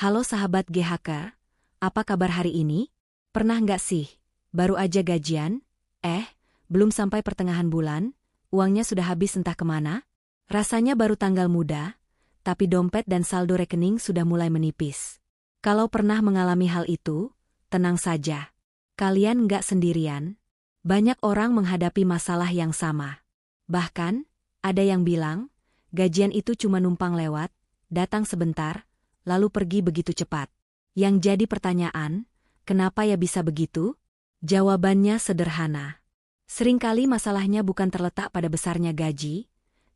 Halo sahabat GHK, apa kabar hari ini? Pernah nggak sih, baru aja gajian, belum sampai pertengahan bulan, uangnya sudah habis entah kemana? Rasanya baru tanggal muda, tapi dompet dan saldo rekening sudah mulai menipis. Kalau pernah mengalami hal itu, tenang saja. Kalian nggak sendirian. Banyak orang menghadapi masalah yang sama. Bahkan, ada yang bilang, gajian itu cuma numpang lewat, datang sebentar, lalu pergi begitu cepat. Yang jadi pertanyaan, kenapa ya bisa begitu? Jawabannya sederhana. Seringkali masalahnya bukan terletak pada besarnya gaji,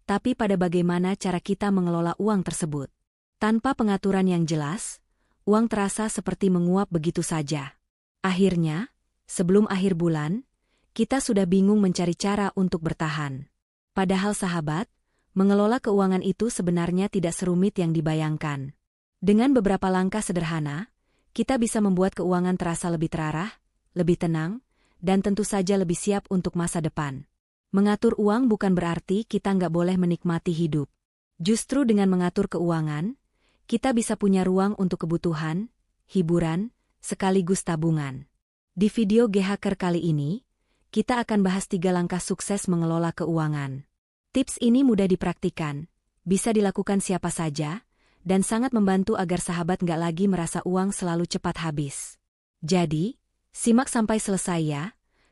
tapi pada bagaimana cara kita mengelola uang tersebut. Tanpa pengaturan yang jelas, uang terasa seperti menguap begitu saja. Akhirnya, sebelum akhir bulan, kita sudah bingung mencari cara untuk bertahan. Padahal sahabat, mengelola keuangan itu sebenarnya tidak serumit yang dibayangkan. Dengan beberapa langkah sederhana, kita bisa membuat keuangan terasa lebih terarah, lebih tenang, dan tentu saja lebih siap untuk masa depan. Mengatur uang bukan berarti kita nggak boleh menikmati hidup. Justru dengan mengatur keuangan, kita bisa punya ruang untuk kebutuhan, hiburan, sekaligus tabungan. Di video GHK kali ini, kita akan bahas 3 langkah sukses mengelola keuangan. Tips ini mudah dipraktikkan, bisa dilakukan siapa saja, dan sangat membantu agar sahabat nggak lagi merasa uang selalu cepat habis. Jadi, simak sampai selesai ya,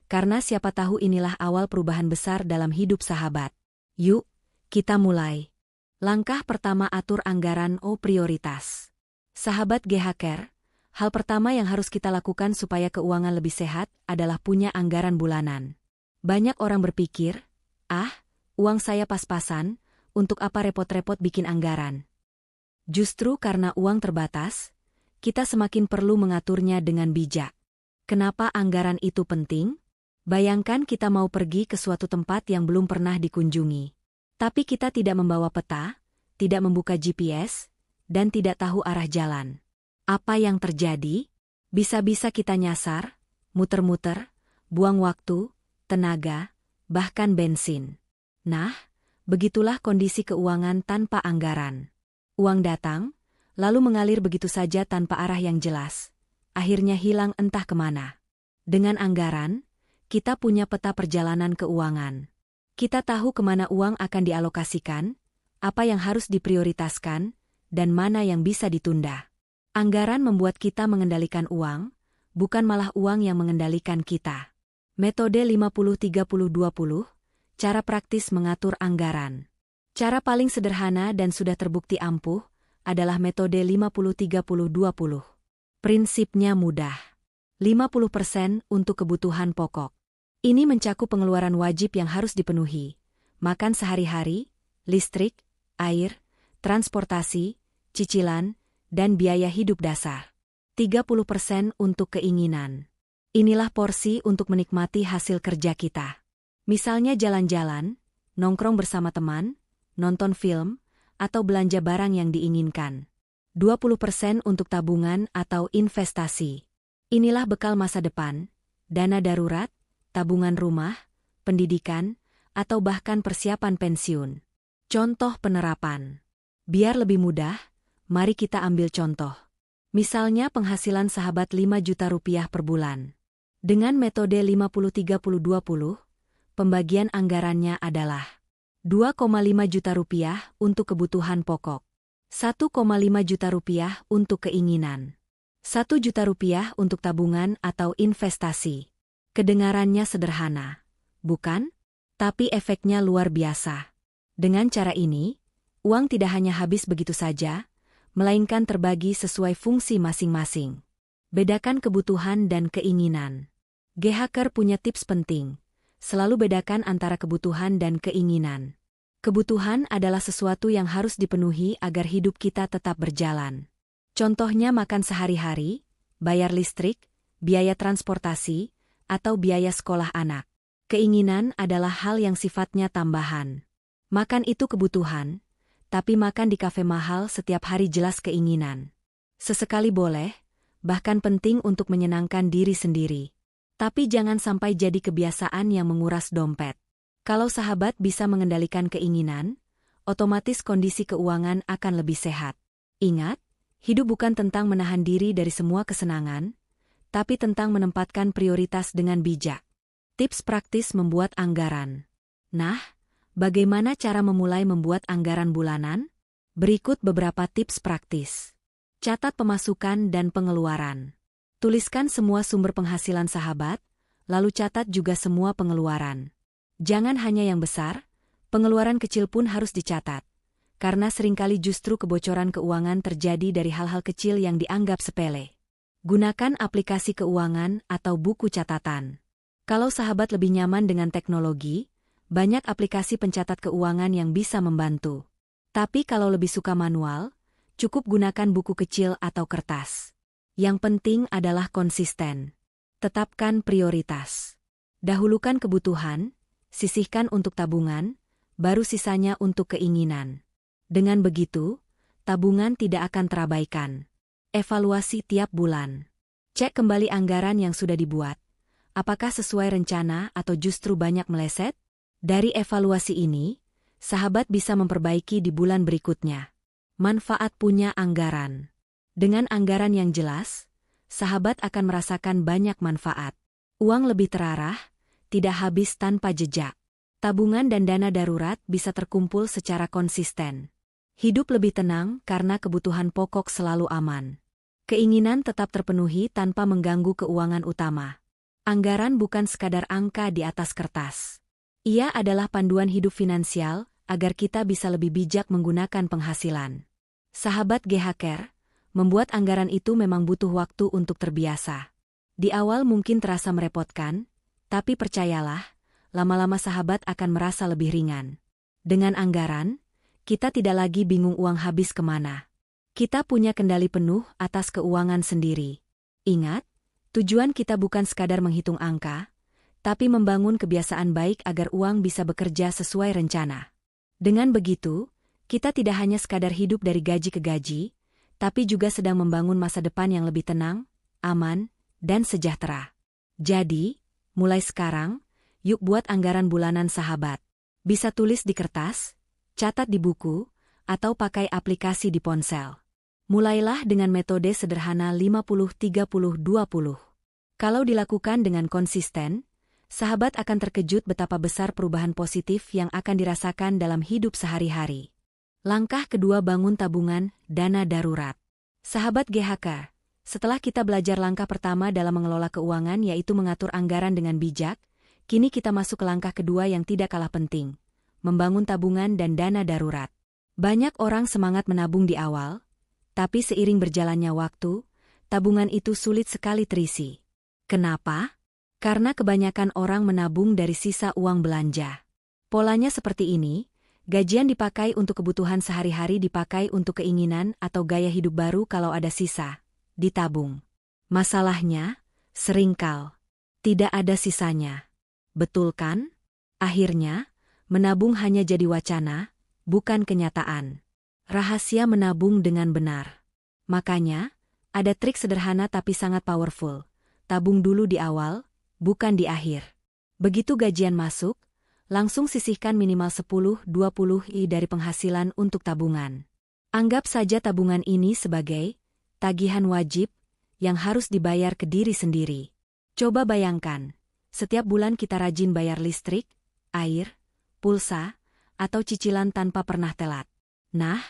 karena siapa tahu inilah awal perubahan besar dalam hidup sahabat. Yuk, kita mulai. Langkah pertama, atur anggaran prioritas. Sahabat GHK, hal pertama yang harus kita lakukan supaya keuangan lebih sehat adalah punya anggaran bulanan. Banyak orang berpikir, uang saya pas-pasan, untuk apa repot-repot bikin anggaran? Justru karena uang terbatas, kita semakin perlu mengaturnya dengan bijak. Kenapa anggaran itu penting? Bayangkan kita mau pergi ke suatu tempat yang belum pernah dikunjungi. Tapi kita tidak membawa peta, tidak membuka GPS, dan tidak tahu arah jalan. Apa yang terjadi? Bisa-bisa kita nyasar, muter-muter, buang waktu, tenaga, bahkan bensin. Nah, begitulah kondisi keuangan tanpa anggaran. Uang datang, lalu mengalir begitu saja tanpa arah yang jelas. Akhirnya hilang entah kemana. Dengan anggaran, kita punya peta perjalanan keuangan. Kita tahu kemana uang akan dialokasikan, apa yang harus diprioritaskan, dan mana yang bisa ditunda. Anggaran membuat kita mengendalikan uang, bukan malah uang yang mengendalikan kita. Metode 50-30-20, cara praktis mengatur anggaran. Cara paling sederhana dan sudah terbukti ampuh adalah metode 50-30-20. Prinsipnya mudah. 50% untuk kebutuhan pokok. Ini mencakup pengeluaran wajib yang harus dipenuhi. Makan sehari-hari, listrik, air, transportasi, cicilan, dan biaya hidup dasar. 30% untuk keinginan. Inilah porsi untuk menikmati hasil kerja kita. Misalnya jalan-jalan, nongkrong bersama teman, nonton film, atau belanja barang yang diinginkan. 20% untuk tabungan atau investasi. Inilah bekal masa depan, dana darurat, tabungan rumah, pendidikan, atau bahkan persiapan pensiun. Contoh penerapan. Biar lebih mudah, mari kita ambil contoh. Misalnya penghasilan sahabat 5 juta rupiah per bulan. Dengan metode 50-30-20, pembagian anggarannya adalah 2,5 juta rupiah untuk kebutuhan pokok, 1,5 juta rupiah untuk keinginan, 1 juta rupiah untuk tabungan atau investasi. Kedengarannya sederhana, bukan? Tapi efeknya luar biasa. Dengan cara ini, uang tidak hanya habis begitu saja, melainkan terbagi sesuai fungsi masing-masing. Bedakan kebutuhan dan keinginan. GHK punya tips penting. Selalu bedakan antara kebutuhan dan keinginan. Kebutuhan adalah sesuatu yang harus dipenuhi agar hidup kita tetap berjalan. Contohnya makan sehari-hari, bayar listrik, biaya transportasi, atau biaya sekolah anak. Keinginan adalah hal yang sifatnya tambahan. Makan itu kebutuhan, tapi makan di kafe mahal setiap hari jelas keinginan. Sesekali boleh, bahkan penting untuk menyenangkan diri sendiri. Tapi jangan sampai jadi kebiasaan yang menguras dompet. Kalau sahabat bisa mengendalikan keinginan, otomatis kondisi keuangan akan lebih sehat. Ingat, Hidup bukan tentang menahan diri dari semua kesenangan, tapi tentang menempatkan prioritas dengan bijak. Tips praktis membuat anggaran. Nah, bagaimana cara memulai membuat anggaran bulanan? Berikut beberapa tips praktis. Catat pemasukan dan pengeluaran. Tuliskan semua sumber penghasilan sahabat, lalu catat juga semua pengeluaran. Jangan hanya yang besar, pengeluaran kecil pun harus dicatat. Karena seringkali justru kebocoran keuangan terjadi dari hal-hal kecil yang dianggap sepele. Gunakan aplikasi keuangan atau buku catatan. Kalau sahabat lebih nyaman dengan teknologi, banyak aplikasi pencatat keuangan yang bisa membantu. Tapi kalau lebih suka manual, cukup gunakan buku kecil atau kertas. Yang penting adalah konsisten. Tetapkan prioritas. Dahulukan kebutuhan, sisihkan untuk tabungan, baru sisanya untuk keinginan. Dengan begitu, tabungan tidak akan terabaikan. Evaluasi tiap bulan. Cek kembali anggaran yang sudah dibuat. Apakah sesuai rencana atau justru banyak meleset? Dari evaluasi ini, sahabat bisa memperbaiki di bulan berikutnya. Manfaat punya anggaran. Dengan anggaran yang jelas, sahabat akan merasakan banyak manfaat. Uang lebih terarah, tidak habis tanpa jejak. Tabungan dan dana darurat bisa terkumpul secara konsisten. Hidup lebih tenang karena kebutuhan pokok selalu aman. Keinginan tetap terpenuhi tanpa mengganggu keuangan utama. Anggaran bukan sekadar angka di atas kertas. Ia adalah panduan hidup finansial agar kita bisa lebih bijak menggunakan penghasilan. Sahabat GHker, membuat anggaran itu memang butuh waktu untuk terbiasa. Di awal mungkin terasa merepotkan, tapi percayalah, lama-lama sahabat akan merasa lebih ringan. Dengan anggaran, kita tidak lagi bingung uang habis kemana. Kita punya kendali penuh atas keuangan sendiri. Ingat, tujuan kita bukan sekadar menghitung angka, tapi membangun kebiasaan baik agar uang bisa bekerja sesuai rencana. Dengan begitu, kita tidak hanya sekadar hidup dari gaji ke gaji, tapi juga sedang membangun masa depan yang lebih tenang, aman, dan sejahtera. Jadi, mulai sekarang, yuk buat anggaran bulanan sahabat. Bisa tulis di kertas, catat di buku, atau pakai aplikasi di ponsel. Mulailah dengan metode sederhana 50-30-20. Kalau dilakukan dengan konsisten, sahabat akan terkejut betapa besar perubahan positif yang akan dirasakan dalam hidup sehari-hari. Langkah kedua, bangun tabungan, dana darurat. Sahabat GHK, setelah kita belajar langkah pertama dalam mengelola keuangan yaitu mengatur anggaran dengan bijak, kini kita masuk ke langkah kedua yang tidak kalah penting. Membangun tabungan dan dana darurat. Banyak orang semangat menabung di awal, tapi seiring berjalannya waktu, tabungan itu sulit sekali terisi. Kenapa? Karena kebanyakan orang menabung dari sisa uang belanja. Polanya seperti ini, gajian dipakai untuk kebutuhan sehari-hari, dipakai untuk keinginan atau gaya hidup baru, kalau ada sisa, ditabung. Masalahnya, seringkali tidak ada sisanya. Betul kan? Akhirnya, menabung hanya jadi wacana, bukan kenyataan. Rahasia menabung dengan benar. Makanya, ada trik sederhana tapi sangat powerful. Tabung dulu di awal, bukan di akhir. Begitu gajian masuk, langsung sisihkan minimal 10-20% dari penghasilan untuk tabungan. Anggap saja tabungan ini sebagai tagihan wajib yang harus dibayar ke diri sendiri. Coba bayangkan, setiap bulan kita rajin bayar listrik, air, pulsa, atau cicilan tanpa pernah telat. Nah,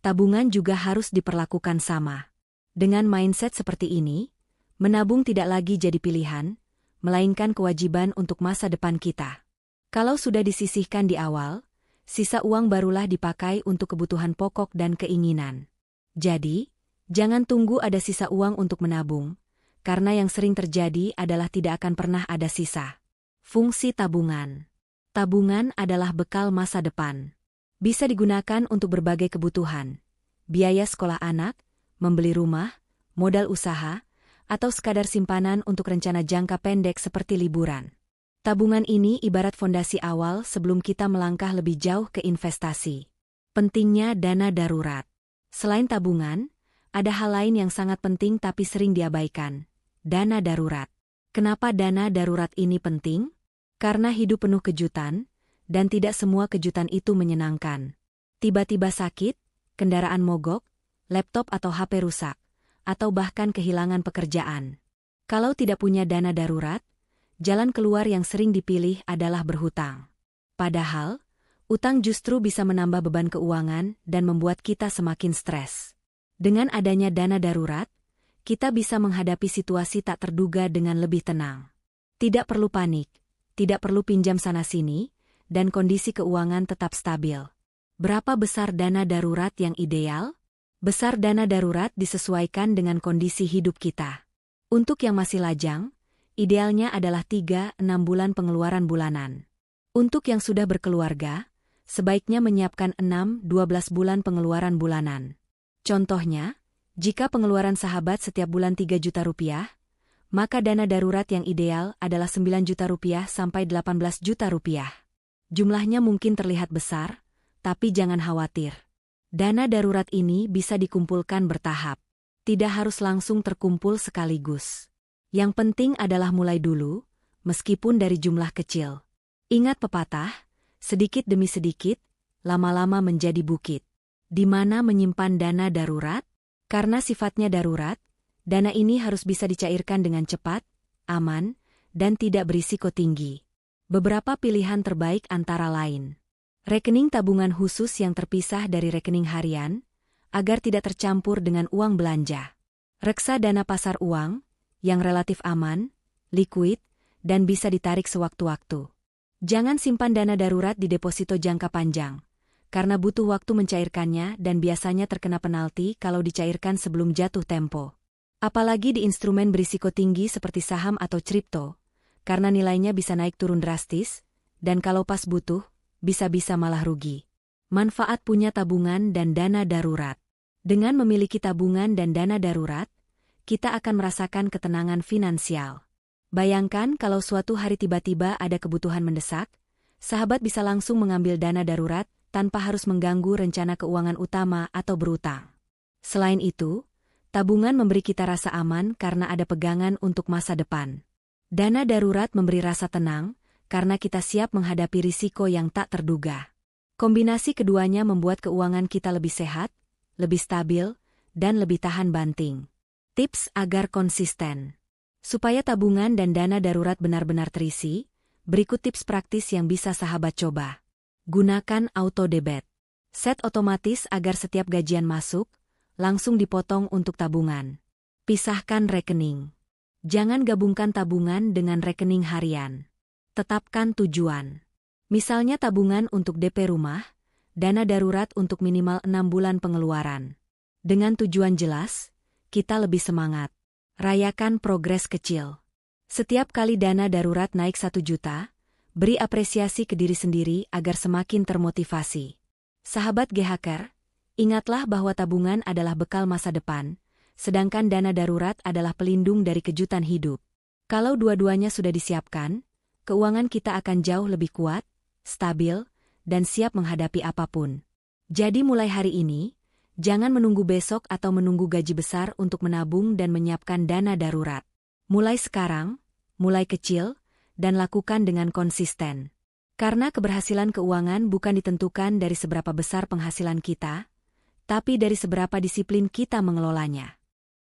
tabungan juga harus diperlakukan sama. Dengan mindset seperti ini, menabung tidak lagi jadi pilihan, melainkan kewajiban untuk masa depan kita. Kalau sudah disisihkan di awal, sisa uang barulah dipakai untuk kebutuhan pokok dan keinginan. Jadi, jangan tunggu ada sisa uang untuk menabung, karena yang sering terjadi adalah tidak akan pernah ada sisa. Fungsi tabungan. Tabungan adalah bekal masa depan. Bisa digunakan untuk berbagai kebutuhan. Biaya sekolah anak, membeli rumah, modal usaha, atau sekadar simpanan untuk rencana jangka pendek seperti liburan. Tabungan ini ibarat fondasi awal sebelum kita melangkah lebih jauh ke investasi. Pentingnya dana darurat. Selain tabungan, ada hal lain yang sangat penting tapi sering diabaikan. Dana darurat. Kenapa dana darurat ini penting? Karena hidup penuh kejutan, dan tidak semua kejutan itu menyenangkan. Tiba-tiba sakit, kendaraan mogok, laptop atau HP rusak, atau bahkan kehilangan pekerjaan. Kalau tidak punya dana darurat, jalan keluar yang sering dipilih adalah berhutang. Padahal, utang justru bisa menambah beban keuangan dan membuat kita semakin stres. Dengan adanya dana darurat, kita bisa menghadapi situasi tak terduga dengan lebih tenang. Tidak perlu panik, tidak perlu pinjam sana-sini, dan kondisi keuangan tetap stabil. Berapa besar dana darurat yang ideal? Besar dana darurat disesuaikan dengan kondisi hidup kita. Untuk yang masih lajang, idealnya adalah 3-6 bulan pengeluaran bulanan. Untuk yang sudah berkeluarga, sebaiknya menyiapkan 6-12 bulan pengeluaran bulanan. Contohnya, jika pengeluaran sahabat setiap bulan 3 juta rupiah, maka dana darurat yang ideal adalah 9 juta rupiah sampai 18 juta rupiah. Jumlahnya mungkin terlihat besar, tapi jangan khawatir. Dana darurat ini bisa dikumpulkan bertahap. Tidak harus langsung terkumpul sekaligus. Yang penting adalah mulai dulu, meskipun dari jumlah kecil. Ingat pepatah, sedikit demi sedikit, lama-lama menjadi bukit. Di mana menyimpan dana darurat? Karena sifatnya darurat, dana ini harus bisa dicairkan dengan cepat, aman, dan tidak berisiko tinggi. Beberapa pilihan terbaik antara lain. Rekening tabungan khusus yang terpisah dari rekening harian, agar tidak tercampur dengan uang belanja. Reksadana pasar uang, yang relatif aman, liquid, dan bisa ditarik sewaktu-waktu. Jangan simpan dana darurat di deposito jangka panjang, karena butuh waktu mencairkannya dan biasanya terkena penalti kalau dicairkan sebelum jatuh tempo. Apalagi di instrumen berisiko tinggi seperti saham atau kripto, karena nilainya bisa naik turun drastis, dan kalau pas butuh, bisa-bisa malah rugi. Manfaat punya tabungan dan dana darurat. Dengan memiliki tabungan dan dana darurat, kita akan merasakan ketenangan finansial. Bayangkan kalau suatu hari tiba-tiba ada kebutuhan mendesak, sahabat bisa langsung mengambil dana darurat tanpa harus mengganggu rencana keuangan utama atau berutang. Selain itu, tabungan memberi kita rasa aman karena ada pegangan untuk masa depan. Dana darurat memberi rasa tenang karena kita siap menghadapi risiko yang tak terduga. Kombinasi keduanya membuat keuangan kita lebih sehat, lebih stabil, dan lebih tahan banting. Tips agar konsisten. Supaya tabungan dan dana darurat benar-benar terisi, berikut tips praktis yang bisa sahabat coba. Gunakan auto debit. Set otomatis agar setiap gajian masuk, langsung dipotong untuk tabungan. Pisahkan rekening. Jangan gabungkan tabungan dengan rekening harian. Tetapkan tujuan. Misalnya tabungan untuk DP rumah, dana darurat untuk minimal 6 bulan pengeluaran. Dengan tujuan jelas, kita lebih semangat. Rayakan progres kecil. Setiap kali dana darurat naik 1 juta, beri apresiasi ke diri sendiri agar semakin termotivasi. Sahabat GHacker, ingatlah bahwa tabungan adalah bekal masa depan, sedangkan dana darurat adalah pelindung dari kejutan hidup. Kalau dua-duanya sudah disiapkan, keuangan kita akan jauh lebih kuat, stabil, dan siap menghadapi apapun. Jadi mulai hari ini, jangan menunggu besok atau menunggu gaji besar untuk menabung dan menyiapkan dana darurat. Mulai sekarang, mulai kecil, dan lakukan dengan konsisten. Karena keberhasilan keuangan bukan ditentukan dari seberapa besar penghasilan kita, tapi dari seberapa disiplin kita mengelolanya.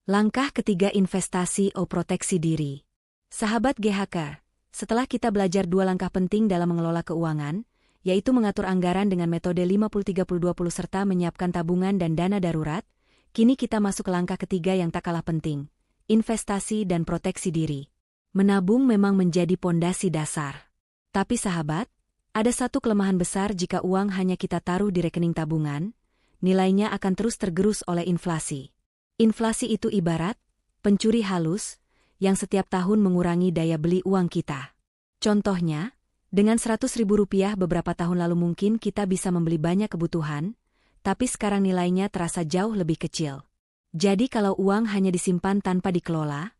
Langkah ketiga, investasi atau proteksi diri. Sahabat GHacker, setelah kita belajar 2 langkah penting dalam mengelola keuangan, yaitu mengatur anggaran dengan metode 50-30-20 serta menyiapkan tabungan dan dana darurat, kini kita masuk ke langkah ketiga yang tak kalah penting, investasi dan proteksi diri. Menabung memang menjadi pondasi dasar. Tapi sahabat, ada satu kelemahan besar jika uang hanya kita taruh di rekening tabungan, nilainya akan terus tergerus oleh inflasi. Inflasi itu ibarat pencuri halus yang setiap tahun mengurangi daya beli uang kita. Contohnya, dengan 100.000 rupiah beberapa tahun lalu mungkin kita bisa membeli banyak kebutuhan, tapi sekarang nilainya terasa jauh lebih kecil. Jadi kalau uang hanya disimpan tanpa dikelola,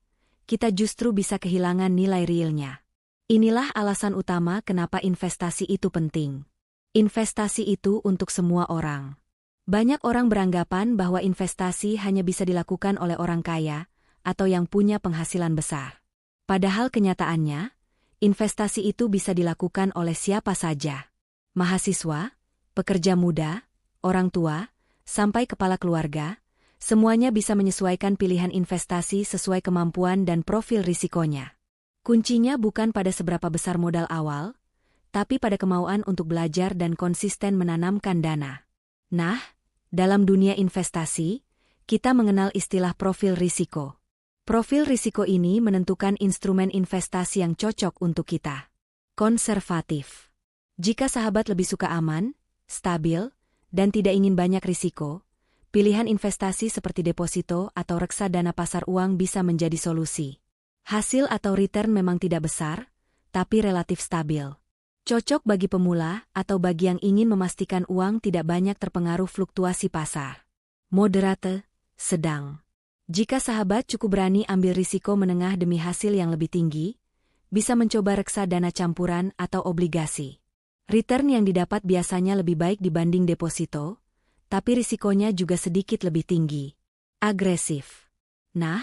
kita justru bisa kehilangan nilai realnya. Inilah alasan utama kenapa investasi itu penting. Investasi itu untuk semua orang. Banyak orang beranggapan bahwa investasi hanya bisa dilakukan oleh orang kaya atau yang punya penghasilan besar. Padahal kenyataannya, investasi itu bisa dilakukan oleh siapa saja. Mahasiswa, pekerja muda, orang tua, sampai kepala keluarga, Semuanya bisa menyesuaikan pilihan investasi sesuai kemampuan dan profil risikonya. Kuncinya bukan pada seberapa besar modal awal, tapi pada kemauan untuk belajar dan konsisten menanamkan dana. Nah, dalam dunia investasi, kita mengenal istilah profil risiko. Profil risiko ini menentukan instrumen investasi yang cocok untuk kita. Konservatif. Jika sahabat lebih suka aman, stabil, dan tidak ingin banyak risiko, pilihan investasi seperti deposito atau reksadana pasar uang bisa menjadi solusi. Hasil atau return memang tidak besar, tapi relatif stabil. Cocok bagi pemula atau bagi yang ingin memastikan uang tidak banyak terpengaruh fluktuasi pasar. Moderate, sedang. Jika sahabat cukup berani ambil risiko menengah demi hasil yang lebih tinggi, bisa mencoba reksadana campuran atau obligasi. Return yang didapat biasanya lebih baik dibanding deposito, tapi risikonya juga sedikit lebih tinggi. Agresif. Nah,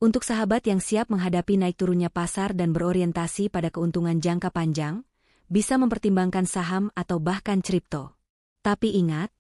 untuk sahabat yang siap menghadapi naik turunnya pasar dan berorientasi pada keuntungan jangka panjang, bisa mempertimbangkan saham atau bahkan kripto. Tapi ingat,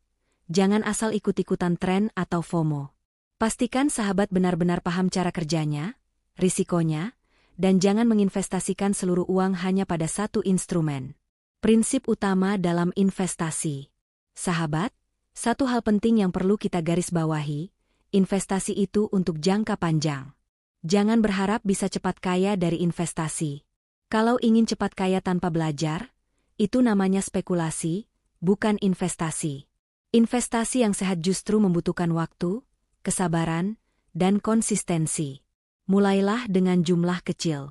jangan asal ikut-ikutan tren atau FOMO. Pastikan sahabat benar-benar paham cara kerjanya, risikonya, dan jangan menginvestasikan seluruh uang hanya pada satu instrumen. Prinsip utama dalam investasi. Sahabat, satu hal penting yang perlu kita garis bawahi, investasi itu untuk jangka panjang. Jangan berharap bisa cepat kaya dari investasi. Kalau ingin cepat kaya tanpa belajar, itu namanya spekulasi, bukan investasi. Investasi yang sehat justru membutuhkan waktu, kesabaran, dan konsistensi. Mulailah dengan jumlah kecil.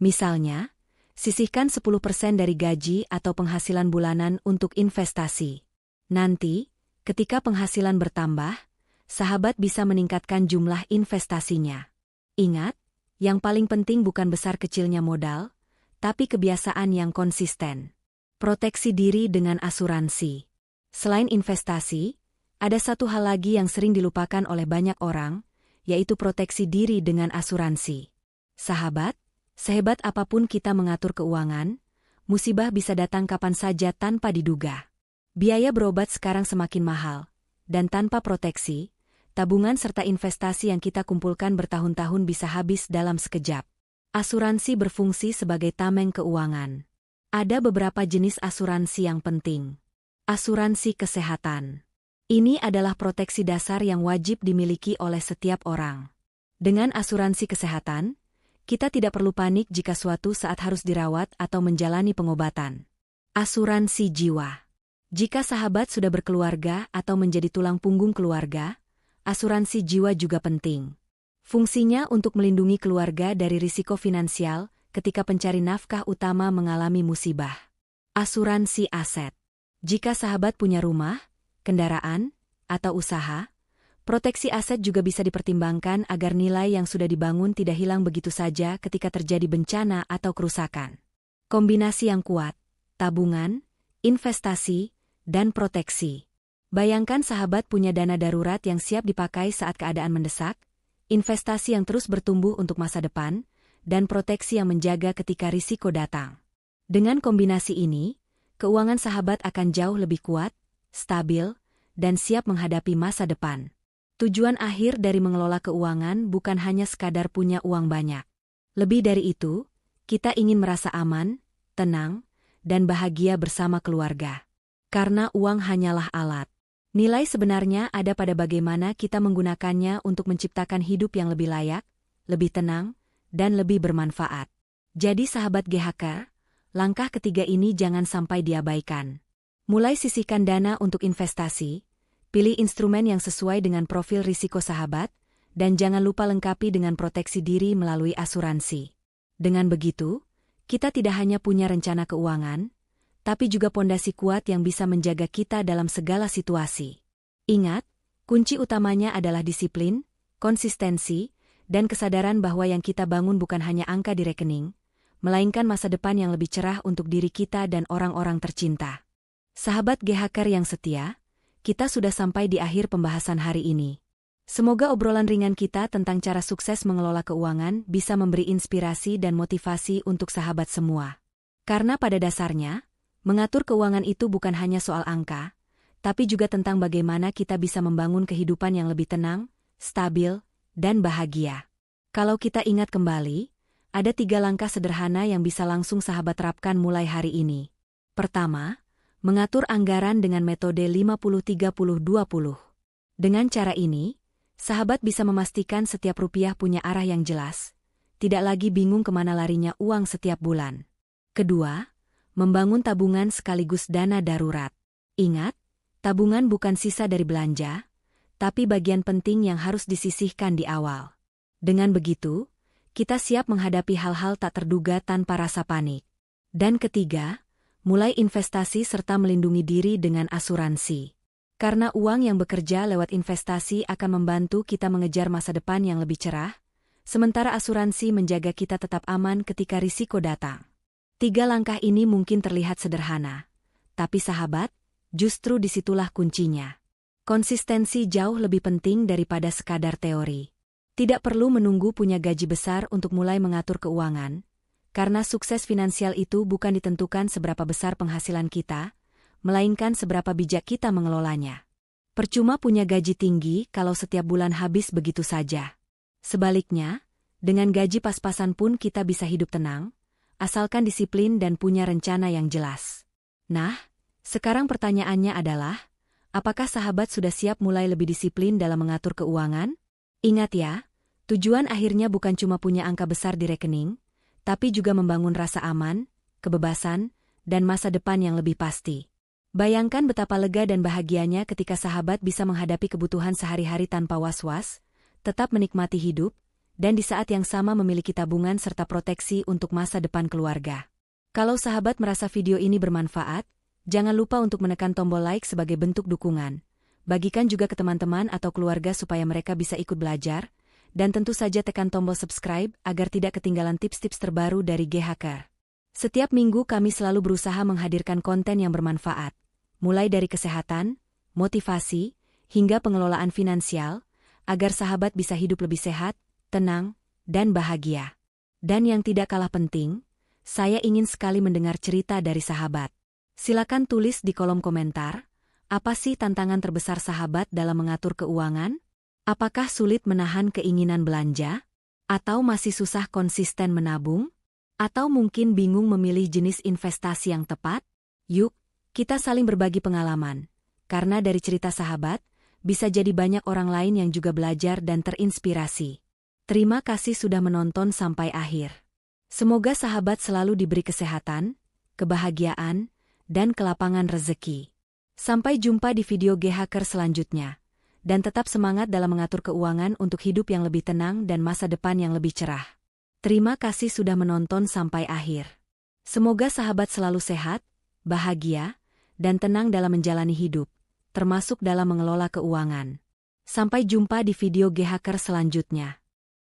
Misalnya, sisihkan 10% dari gaji atau penghasilan bulanan untuk investasi. Nanti, ketika penghasilan bertambah, sahabat bisa meningkatkan jumlah investasinya. Ingat, yang paling penting bukan besar kecilnya modal, tapi kebiasaan yang konsisten. Proteksi diri dengan asuransi. Selain investasi, ada satu hal lagi yang sering dilupakan oleh banyak orang, yaitu proteksi diri dengan asuransi. Sahabat, sehebat apapun kita mengatur keuangan, musibah bisa datang kapan saja tanpa diduga. Biaya berobat sekarang semakin mahal, dan tanpa proteksi, tabungan serta investasi yang kita kumpulkan bertahun-tahun bisa habis dalam sekejap. Asuransi berfungsi sebagai tameng keuangan. Ada beberapa jenis asuransi yang penting. Asuransi kesehatan. Ini adalah proteksi dasar yang wajib dimiliki oleh setiap orang. Dengan asuransi kesehatan, kita tidak perlu panik jika suatu saat harus dirawat atau menjalani pengobatan. Asuransi jiwa. Jika sahabat sudah berkeluarga atau menjadi tulang punggung keluarga, asuransi jiwa juga penting. Fungsinya untuk melindungi keluarga dari risiko finansial ketika pencari nafkah utama mengalami musibah. Asuransi aset. Jika sahabat punya rumah, kendaraan, atau usaha, proteksi aset juga bisa dipertimbangkan agar nilai yang sudah dibangun tidak hilang begitu saja ketika terjadi bencana atau kerusakan. Kombinasi yang kuat, tabungan, investasi, dan proteksi. Bayangkan sahabat punya dana darurat yang siap dipakai saat keadaan mendesak, investasi yang terus bertumbuh untuk masa depan, dan proteksi yang menjaga ketika risiko datang. Dengan kombinasi ini, keuangan sahabat akan jauh lebih kuat, stabil, dan siap menghadapi masa depan. Tujuan akhir dari mengelola keuangan bukan hanya sekadar punya uang banyak. Lebih dari itu, kita ingin merasa aman, tenang, dan bahagia bersama keluarga. Karena uang hanyalah alat. Nilai sebenarnya ada pada bagaimana kita menggunakannya untuk menciptakan hidup yang lebih layak, lebih tenang, dan lebih bermanfaat. Jadi sahabat GHK, langkah ketiga ini jangan sampai diabaikan. Mulai sisihkan dana untuk investasi, pilih instrumen yang sesuai dengan profil risiko sahabat, dan jangan lupa lengkapi dengan proteksi diri melalui asuransi. Dengan begitu, kita tidak hanya punya rencana keuangan, tapi juga pondasi kuat yang bisa menjaga kita dalam segala situasi. Ingat, kunci utamanya adalah disiplin, konsistensi, dan kesadaran bahwa yang kita bangun bukan hanya angka di rekening, melainkan masa depan yang lebih cerah untuk diri kita dan orang-orang tercinta. Sahabat GHK yang setia, kita sudah sampai di akhir pembahasan hari ini. Semoga obrolan ringan kita tentang cara sukses mengelola keuangan bisa memberi inspirasi dan motivasi untuk sahabat semua. Karena pada dasarnya, mengatur keuangan itu bukan hanya soal angka, tapi juga tentang bagaimana kita bisa membangun kehidupan yang lebih tenang, stabil, dan bahagia. Kalau kita ingat kembali, ada 3 langkah sederhana yang bisa langsung sahabat terapkan mulai hari ini. Pertama, mengatur anggaran dengan metode 50-30-20. Dengan cara ini, sahabat bisa memastikan setiap rupiah punya arah yang jelas, tidak lagi bingung kemana larinya uang setiap bulan. Kedua, membangun tabungan sekaligus dana darurat. Ingat, tabungan bukan sisa dari belanja, tapi bagian penting yang harus disisihkan di awal. Dengan begitu, kita siap menghadapi hal-hal tak terduga tanpa rasa panik. Dan ketiga, mulai investasi serta melindungi diri dengan asuransi. Karena uang yang bekerja lewat investasi akan membantu kita mengejar masa depan yang lebih cerah, sementara asuransi menjaga kita tetap aman ketika risiko datang. 3 langkah ini mungkin terlihat sederhana, tapi sahabat, justru disitulah kuncinya. Konsistensi jauh lebih penting daripada sekadar teori. Tidak perlu menunggu punya gaji besar untuk mulai mengatur keuangan, karena sukses finansial itu bukan ditentukan seberapa besar penghasilan kita, melainkan seberapa bijak kita mengelolanya. Percuma punya gaji tinggi kalau setiap bulan habis begitu saja. Sebaliknya, dengan gaji pas-pasan pun kita bisa hidup tenang, asalkan disiplin dan punya rencana yang jelas. Nah, sekarang pertanyaannya adalah, apakah sahabat sudah siap mulai lebih disiplin dalam mengatur keuangan? Ingat ya, tujuan akhirnya bukan cuma punya angka besar di rekening, tapi juga membangun rasa aman, kebebasan, dan masa depan yang lebih pasti. Bayangkan betapa lega dan bahagianya ketika sahabat bisa menghadapi kebutuhan sehari-hari tanpa was-was, tetap menikmati hidup, dan di saat yang sama memiliki tabungan serta proteksi untuk masa depan keluarga. Kalau sahabat merasa video ini bermanfaat, jangan lupa untuk menekan tombol like sebagai bentuk dukungan. Bagikan juga ke teman-teman atau keluarga supaya mereka bisa ikut belajar, dan tentu saja tekan tombol subscribe agar tidak ketinggalan tips-tips terbaru dari G-Hacker. Setiap minggu kami selalu berusaha menghadirkan konten yang bermanfaat, mulai dari kesehatan, motivasi, hingga pengelolaan finansial, agar sahabat bisa hidup lebih sehat, tenang, dan bahagia. Dan yang tidak kalah penting, saya ingin sekali mendengar cerita dari sahabat. Silakan tulis di kolom komentar, apa sih tantangan terbesar sahabat dalam mengatur keuangan? Apakah sulit menahan keinginan belanja? Atau masih susah konsisten menabung? Atau mungkin bingung memilih jenis investasi yang tepat? Yuk, kita saling berbagi pengalaman. Karena dari cerita sahabat, bisa jadi banyak orang lain yang juga belajar dan terinspirasi. Terima kasih sudah menonton sampai akhir. Semoga sahabat selalu diberi kesehatan, kebahagiaan, dan kelapangan rezeki. Sampai jumpa di video G-Hacker selanjutnya. Dan tetap semangat dalam mengatur keuangan untuk hidup yang lebih tenang dan masa depan yang lebih cerah. Terima kasih sudah menonton sampai akhir. Semoga sahabat selalu sehat, bahagia, dan tenang dalam menjalani hidup, termasuk dalam mengelola keuangan. Sampai jumpa di video G-Hacker selanjutnya.